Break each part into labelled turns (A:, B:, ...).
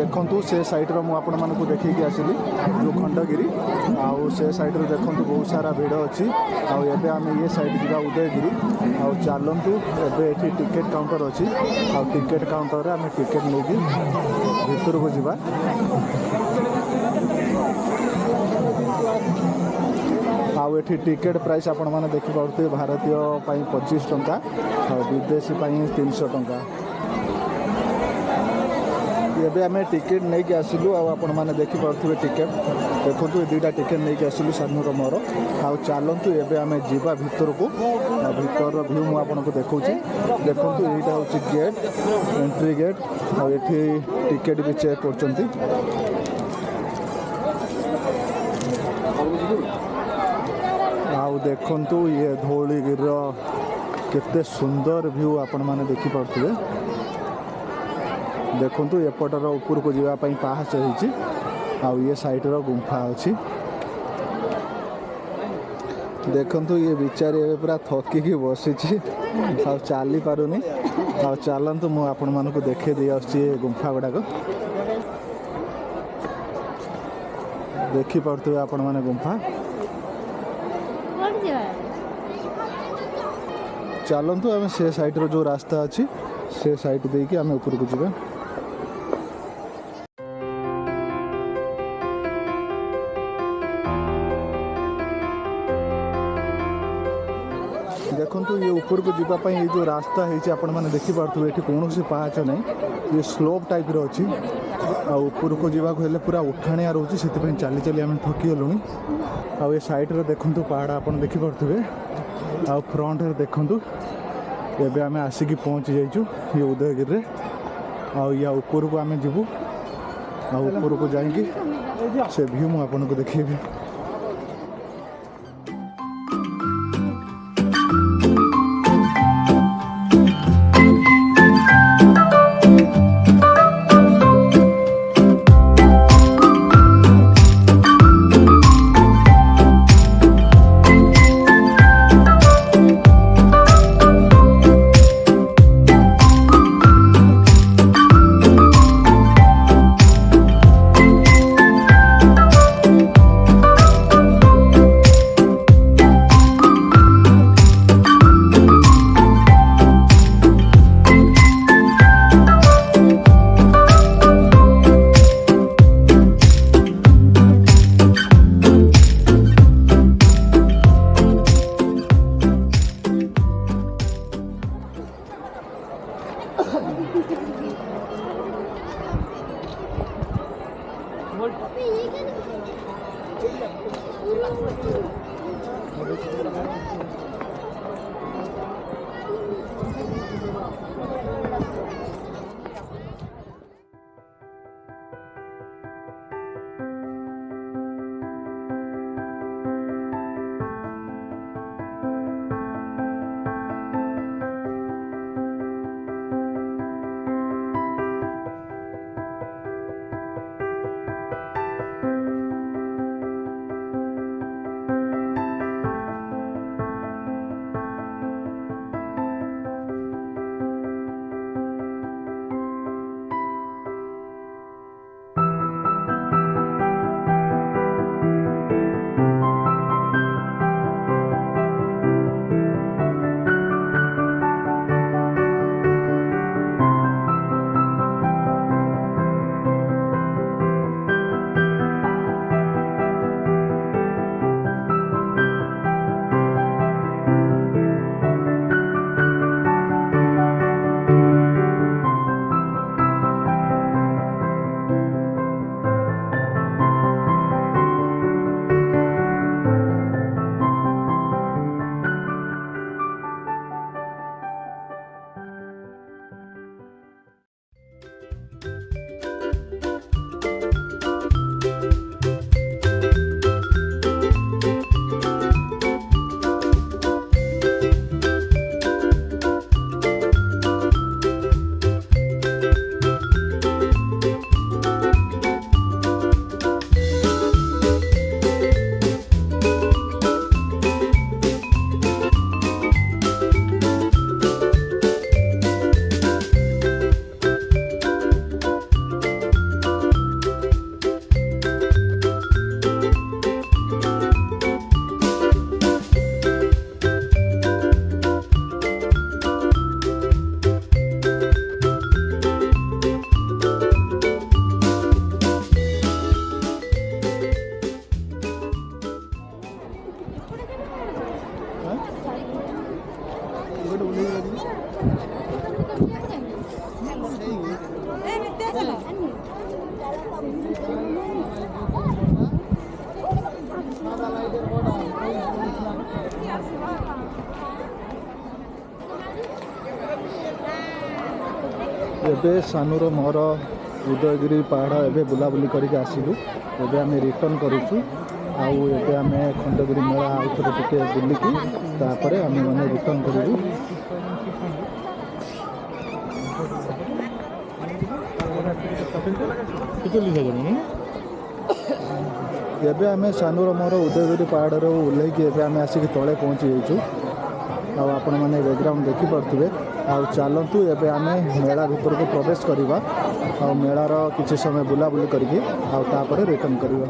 A: देखु से सैड्र मुझे देखी आसली जो खंडगिरी आउ से सैड्रे देखु बहुत सारा भिड़ अच्छी आम ये सैड जा उदयगिरी आउ चलतु एबे टिकेट काउंटर अच्छी आ टिकेट काउंटर आम टिकेट नहीं भीतर को जावा आउ एठी टिकेट प्राइस आपण मैंने देखिपे भारतीय 25 टंका और विदेशी 300 टंका एबे आम टिकेट नहीं कि आसलु आपण मैंने देखिपे टिकेट देखो दुईटा टिकेट नहीं कि आसलु सानूर मोर आउ चलतु एबे आम जीवा भीतर को भीतर व्यू मुझे आपको देखा देखो यहाँ हूँ गेट एंट्री गेट आउ टिकेट भी चेक कर देखु ये धौलीगिर केते सुंदर व्यू आपण मैंने देखिपे देखु एपटर ऊपर को जावाई पाहाच हो ये साइड्र गुंफा अच्छी देखु ये बिचारी पूरा थकिकी बसी चली पारुनी आ चलतु मुझे आपण मानक देखे दी आसुची गुंफा गुड़ाक देखिपे आपण मैंने गुंफा चलतु आम से साइड्र जो रास्ता अच्छी से साइड देकी आम ऊपर को जावा देखु ये ऊपर को जावाई ये जो रास्ता है आपण मैंने देखिपे ये कौन पाहाच नहीं ये स्लोप टाइप अच्छी ऊपर को जावाक पूरा उठाणिया रोचे से चली चली आम थकीगलुणी आ ये सैड्रे देखु पहाड़ आप देखिपे आ फ्रंट देखु एबे आम आसिक पहुँची जाइचु ये उदयगिरी या ऊपर को आम जीवु आ ऊपर को जाइकी से व्यू मुझे आपको देखी ଏବେ ସାନୁର ମୋର ଉଦୟଗିରି ପାହାଡ଼ ଏବେ ବୁଲାବୁଲି କରିକି ଆସିଲୁ। ଏବେ ଆମେ ରିଟର୍ନ କରୁଛୁ। ଆଉ ଏବେ ଆମେ ଖଣ୍ଡଗିରି ମେଳା ଆଉ ଥରେ ଟିକେ ବୁଲିକି ତାପରେ ଆମେ ମାନେ ରିଟର୍ନ କରିବୁ। ଏବେ ଆମେ ସାନୁର ମୋର ଉଦୟଗିରି ପାହାଡ଼ରୁ ଓହ୍ଲେଇକି ଏବେ ଆମେ ଆସିକି ତଳେ ପହଞ୍ଚି ଯାଇଛୁ। ଆଉ ଆପଣମାନେ ବ୍ୟାକ୍ଗ୍ରାଉଣ୍ଡ ଦେଖିପାରୁଥିବେ। ଆଉ ଚାଲନ୍ତୁ ଏବେ ଆମେ ମେଳା ଭିତରକୁ ପ୍ରବେଶ କରିବା। ଆଉ ମେଳାର କିଛି ସମୟ ବୁଲାବୁଲି କରିକି ଆଉ ତାପରେ ରିଟର୍ନ କରିବା।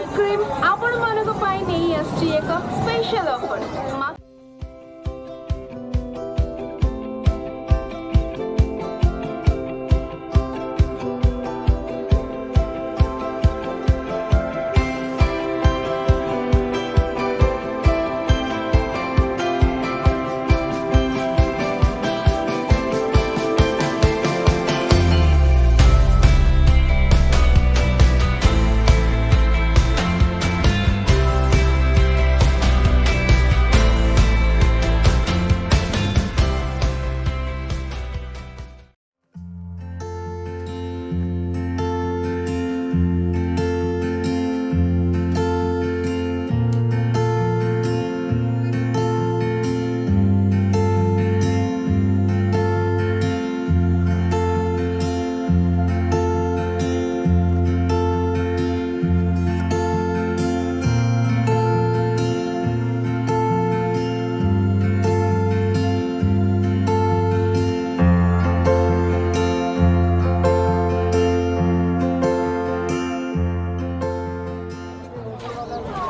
B: आइसक्रीम आपण मानक पाई नहीं आछि एक स्पेशल ऑफर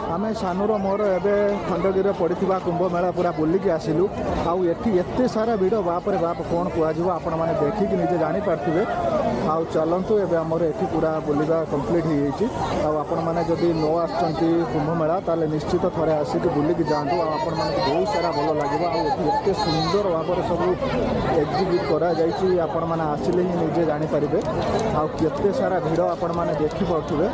A: आमे सानूर मोर एवं खंडगिरी पड़ता कुंभ मेला पूरा बुलिकी आसिलु आउ एटी एते सारा भिड़ बापर बाप कौन कह आपण मैंने देखिक निजे जानीपारे आउ चलतु एवं आमर ये पूरा बुलवा कम्प्लीट हो आपण मैंने जदि न आसुँच कुंभ मेला ताले निश्चित थे आसिक बुलिकी जातु आपण मैंने बहुत सारा भल लगे आते सुंदर भाव सब एक्जिक्यूट कर मैंने आसिले ही निजे जानीपारे आउ केते सारा भिड़ आपण मैंने देखिपे